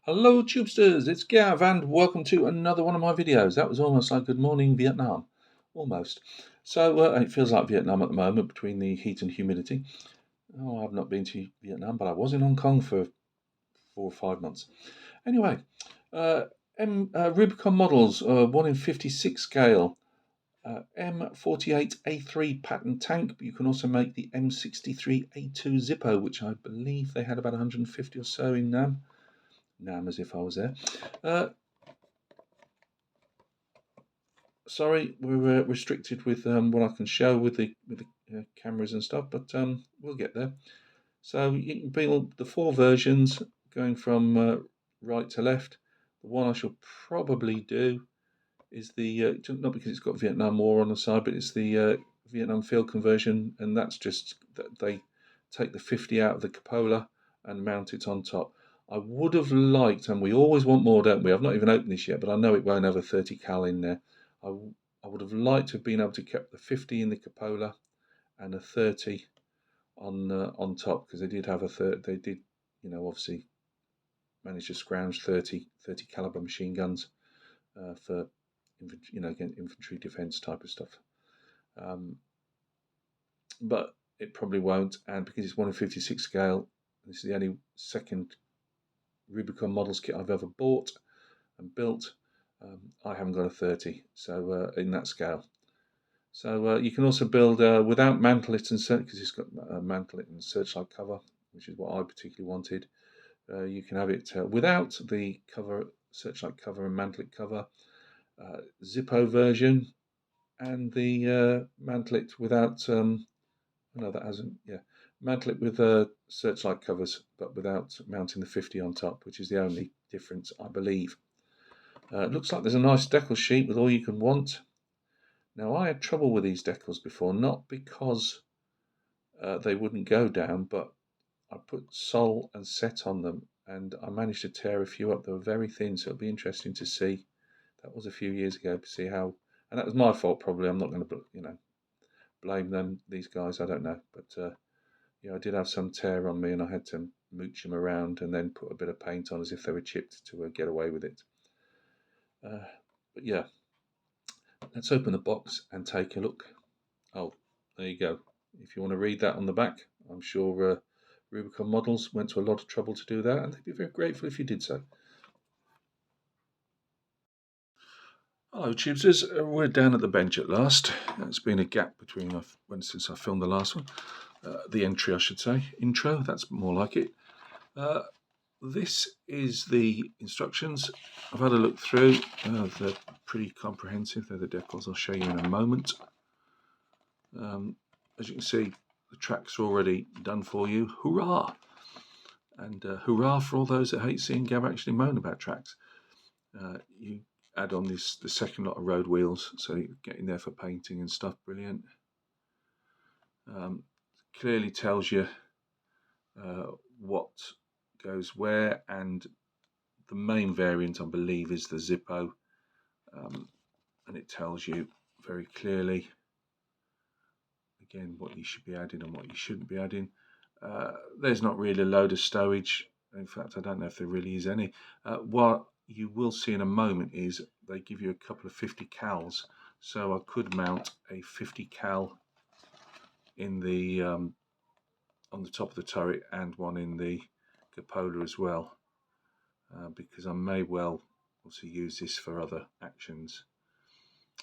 Hello Tubesters, it's Gav and welcome to another one of my videos. That was almost like Good Morning Vietnam, almost. So it feels like Vietnam at the moment between the heat and humidity. Oh, I've not been to Vietnam, but I was in Hong Kong for 4 or 5 months. Anyway, uh, Rubicon Models, 1 in 56 scale, M48A3 Patton tank, but you can also make the M63A2 Zippo, which I believe they had about 150 or so in Nam. Nam, as if I was there. Sorry, we're restricted with what I can show with the cameras and stuff, but we'll get there. So you can build the 4 versions going from right to left. The one I shall probably do is the not because it's got Vietnam War on the side, but it's the Vietnam field conversion, and that's just that they take the 50 out of the cupola and mount it on top. I would have liked, and we always want more, don't we? I've not even opened this yet, but I know it won't have a 30 cal in there. I would have liked to have been able to keep the 50 in the cupola and a 30 on top, because they did have a third. They did, obviously manage to scrounge 30 caliber machine guns for again, infantry defense type of stuff. But it probably won't, and because it's 1 in 56 scale, this is the only second Rubicon Models kit I've ever bought and built. I haven't got a 30, so in that scale. So you can also build without mantlet and because it's got a mantlet and searchlight cover, which is what I particularly wanted. You can have it without the cover, searchlight cover and mantlet cover, Zippo version, and the mantlet without. No, that hasn't. Yeah, mantlet with searchlight covers, but without mounting the 50 on top, which is the only difference, I believe. It looks like there's a nice decal sheet with all you can want. Now, I had trouble with these decals before, not because they wouldn't go down, but I put sol and set on them, and I managed to tear a few up. They were very thin, so it'll be interesting to see. That was a few years ago, to see how, and that was my fault probably. I'm not going to, blame them, these guys. I don't know, but I did have some tear on me, and I had to mooch them around and then put a bit of paint on as if they were chipped to get away with it. But yeah. Let's open the box and take a look. Oh, there you go. If you want to read that on the back, I'm sure Rubicon Models went to a lot of trouble to do that, and they'd be very grateful if you did so. Hello, Tubesters. We're down at the bench at last. It's been a gap between since I filmed the last one. The entry, I should say. Intro, that's more like it. This is the instructions. I've had a look through. They're pretty comprehensive. They're the decals. I'll show you in a moment. As you can see, the tracks are already done for you. Hurrah! And hurrah for all those that hate seeing Gav actually moan about tracks. You add on the second lot of road wheels, so you get in there for painting and stuff. Brilliant. Clearly tells you what goes where, and the main variant, I believe, is the Zippo, and it tells you very clearly again what you should be adding and what you shouldn't be adding. There's not really a load of stowage. In fact, I don't know if there really is any. What you will see in a moment is they give you a couple of 50 cals, so I could mount a 50 cal in the on the top of the turret and one in the cupola as well, because I may well also use this for other actions,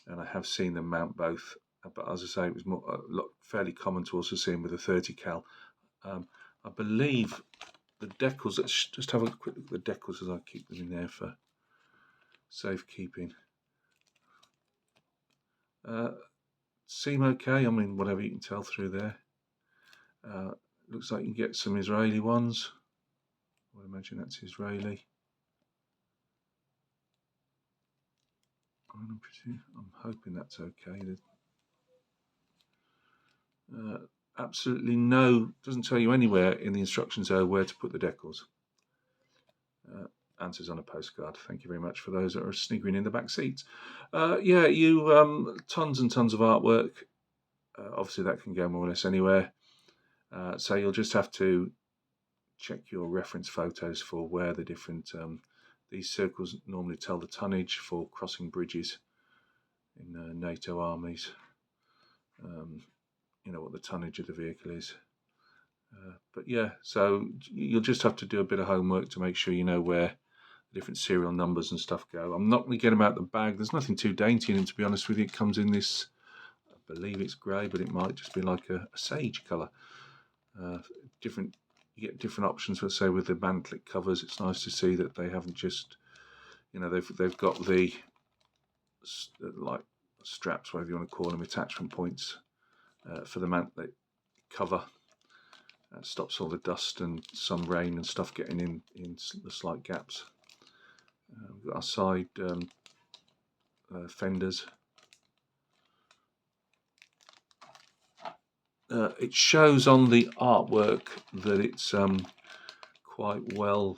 and I have seen them mount both. But as I say, it was fairly common to also see them with a 30 cal. I believe the decals, let's just have a quick look at the decals as I keep them in there for safekeeping. Seem okay, I mean, whatever you can tell through there. Looks like you can get some Israeli ones. I would imagine that's Israeli. I'm hoping that's okay. Absolutely no, doesn't tell you anywhere in the instructions there where to put the decals. Answers on a postcard. Thank you very much for those that are sniggering in the back seats. Tons and tons of artwork. Obviously that can go more or less anywhere. So you'll just have to check your reference photos for where the different these circles normally tell the tonnage for crossing bridges in NATO armies. You know what the tonnage of the vehicle is. But yeah, so you'll just have to do a bit of homework to make sure you know where the different serial numbers and stuff go. I'm not going to get them out the bag. There's nothing too dainty in it, to be honest with you. It comes in this, I believe it's grey, but it might just be like a sage colour. You get different options. Let's say with the mantlet covers, it's nice to see that they haven't just, you know, they've got the like straps, whatever you want to call them, attachment points for the mantlet cover. That stops all the dust and some rain and stuff getting in the slight gaps. We've got our side fenders. It shows on the artwork that it's quite well.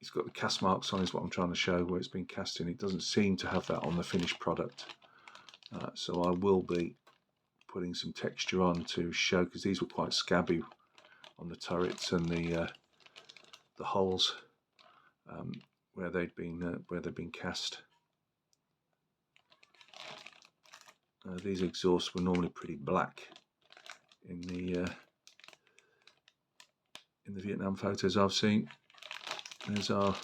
It's got the cast marks on, is what I'm trying to show, where it's been cast in. It doesn't seem to have that on the finished product. So I will be putting some texture on to show, because these were quite scabby on the turrets and the holes where they'd been cast. These exhausts were normally pretty black in the Vietnam photos I've seen. There's our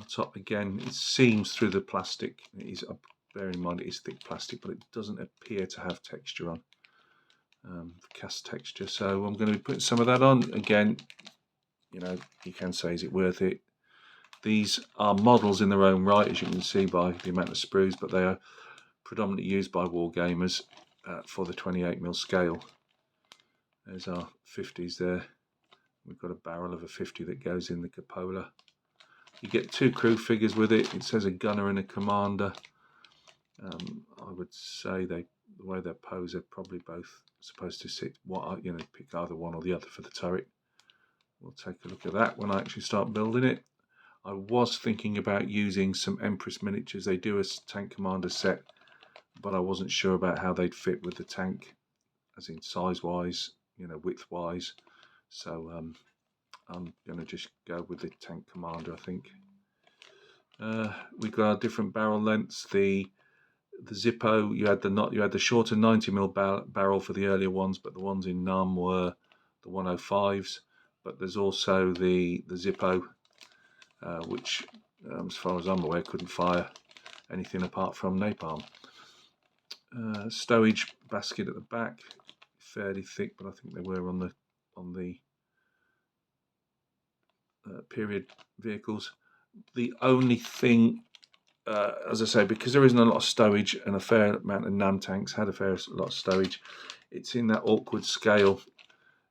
top again. It seams through the plastic. It is, bear in mind it is thick plastic, but it doesn't appear to have texture on, cast texture. So I'm going to be putting some of that on. Again, you know, you can say, is it worth it? These are models in their own right, as you can see by the amount of sprues, but they are predominantly used by war gamers for the 28mm scale. There's our 50s there. We've got a barrel of a 50 that goes in the cupola. You get two crew figures with it. It says a gunner and a commander. I would say the way they're posed, they're probably both supposed to sit. Pick either one or the other for the turret. We'll take a look at that when I actually start building it. I was thinking about using some Empress miniatures. They do a tank commander set, but I wasn't sure about how they'd fit with the tank, as in size-wise, you know, width-wise. So I'm going to just go with the tank commander, I think. We've got our different barrel lengths. The Zippo, you had the shorter 90mm barrel for the earlier ones, but the ones in NUM were the 105s. But there's also the Zippo, which, as far as I'm aware, couldn't fire anything apart from napalm. Stowage basket at the back, fairly thick, but I think they were on the period vehicles. The only thing, as I say, because there isn't a lot of stowage, and a fair amount of NAM tanks had a fair lot of stowage, it's in that awkward scale.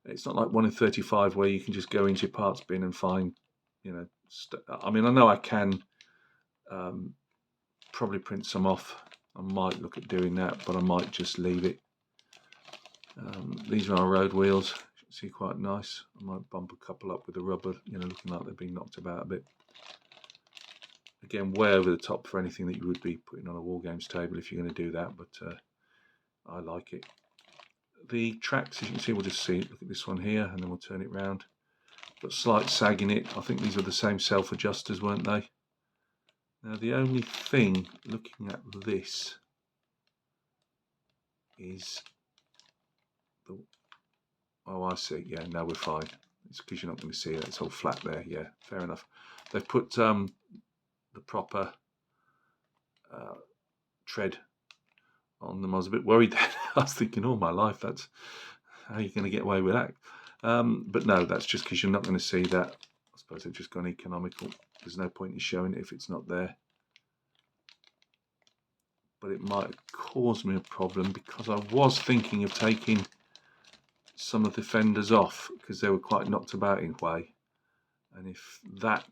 It's not like 1 in 35 where you can just go into your parts bin and find, you know, I mean, I know I can probably print some off. I might look at doing that, but I might just leave it. These are our road wheels. You can see, quite nice. I might bump a couple up with the rubber, you know, looking like they've been knocked about a bit. Again, way over the top for anything that you would be putting on a war games table if you're going to do that, but I like it. The tracks, as you can see, we'll just see, look at this one here, and then we'll turn it round. Got slight sag in it. I think these were the same self-adjusters, weren't they? Now, the only thing, looking at this, is the... Oh, I see. Yeah, no, we're fine. It's because you're not going to see that. It's all flat there. Yeah, fair enough. They've put the proper tread on them. I was a bit worried then. I was thinking, all my life, that's how are you going to get away with that? But no, that's just because you're not going to see that. I suppose they've just gone economical. There's no point in showing it if it's not there. But it might cause me a problem, because I was thinking of taking some of the fenders off because they were quite knocked about in way. And if that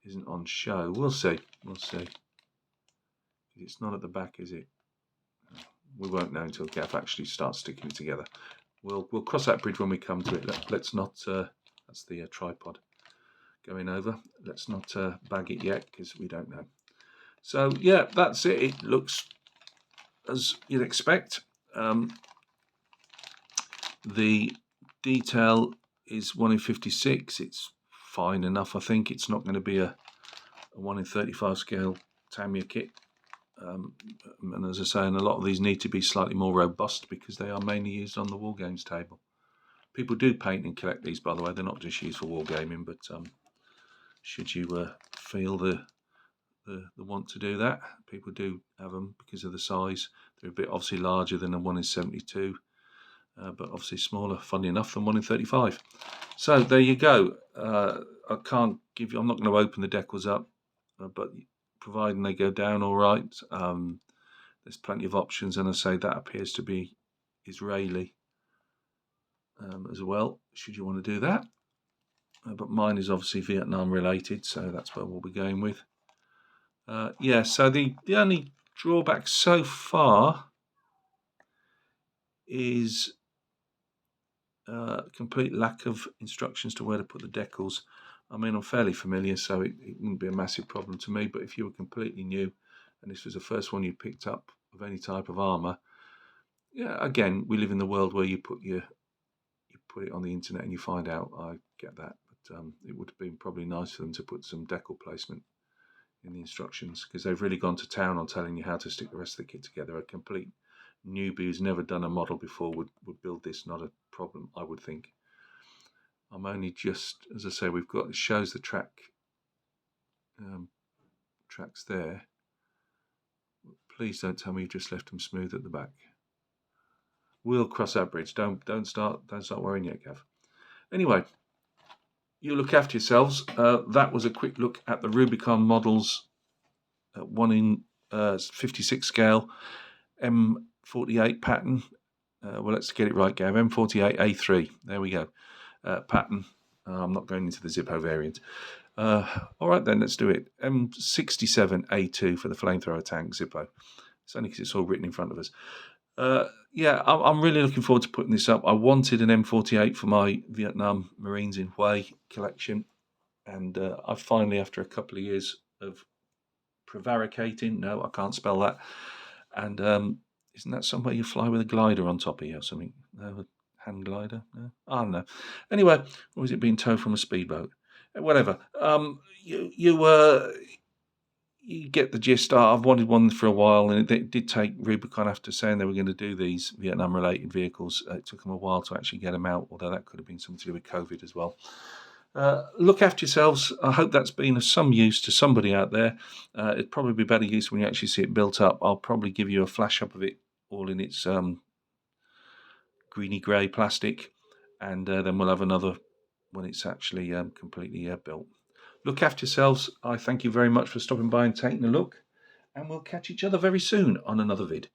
isn't on show, we'll see. We'll see. It's not at the back, is it? We won't know until Gav actually starts sticking it together. We'll cross that bridge when we come to it. Let's not. That's the tripod going over. Let's not bag it yet, because we don't know. So yeah, that's it. It looks as you'd expect. The detail is 1 in 56. It's fine enough, I think. It's not going to be a 1 in 35 scale Tamiya kit. And as I say, a lot of these need to be slightly more robust because they are mainly used on the Wargames table. People do paint and collect these, by the way. They're not just used for wargaming, but should you feel the want to do that, people do have them because of the size. They're a bit obviously larger than a 1 in 72, but obviously smaller, funny enough, than 1 in 35. So there you go. I can't give you, I'm not going to open the decals up, but providing they go down all right, there's plenty of options, and I say that appears to be Israeli as well, should you want to do that. But mine is obviously Vietnam related, so that's where we'll be going with. Yeah, so the only drawback so far is complete lack of instructions to where to put the decals. I mean, I'm fairly familiar, so it wouldn't be a massive problem to me, but if you were completely new and this was the first one you picked up of any type of armour, yeah, again, we live in the world where you put it on the internet and you find out. I get that, but it would have been probably nice for them to put some decal placement in the instructions, because they've really gone to town on telling you how to stick the rest of the kit together. A complete newbie who's never done a model before would build this, not a problem, I would think. I'm only just, as I say, it shows the tracks there. Please don't tell me you've just left them smooth at the back. We'll cross that bridge. Don't start worrying yet, Gav. Anyway, you look after yourselves. That was a quick look at the Rubicon Models 1 in 56 scale M48 Patton. Well, let's get it right, Gav. M48A3. There we go. Patton. I'm not going into the Zippo variant. All right, then, let's do it. M67A2 for the flamethrower tank Zippo. It's only because it's all written in front of us. Yeah, I'm really looking forward to putting this up. I wanted an M48 for my Vietnam Marines in Hue collection, and I finally, after a couple of years of prevaricating, no, I can't spell that, and isn't that somewhere you fly with a glider on top of you or something? No, a hand glider? No? I don't know. Anyway, or is it being towed from a speedboat? Whatever. You get the gist. I've wanted one for a while, and it did take Rubicon, after saying they were going to do these Vietnam-related vehicles. It took them a while to actually get them out, although that could have been something to do with COVID as well. Look after yourselves. I hope that's been of some use to somebody out there. It'd probably be better use when you actually see it built up. I'll probably give you a flash up of it all in its greeny grey plastic, and then we'll have another when it's actually completely built. Look after yourselves. I thank you very much for stopping by and taking a look, and we'll catch each other very soon on another vid.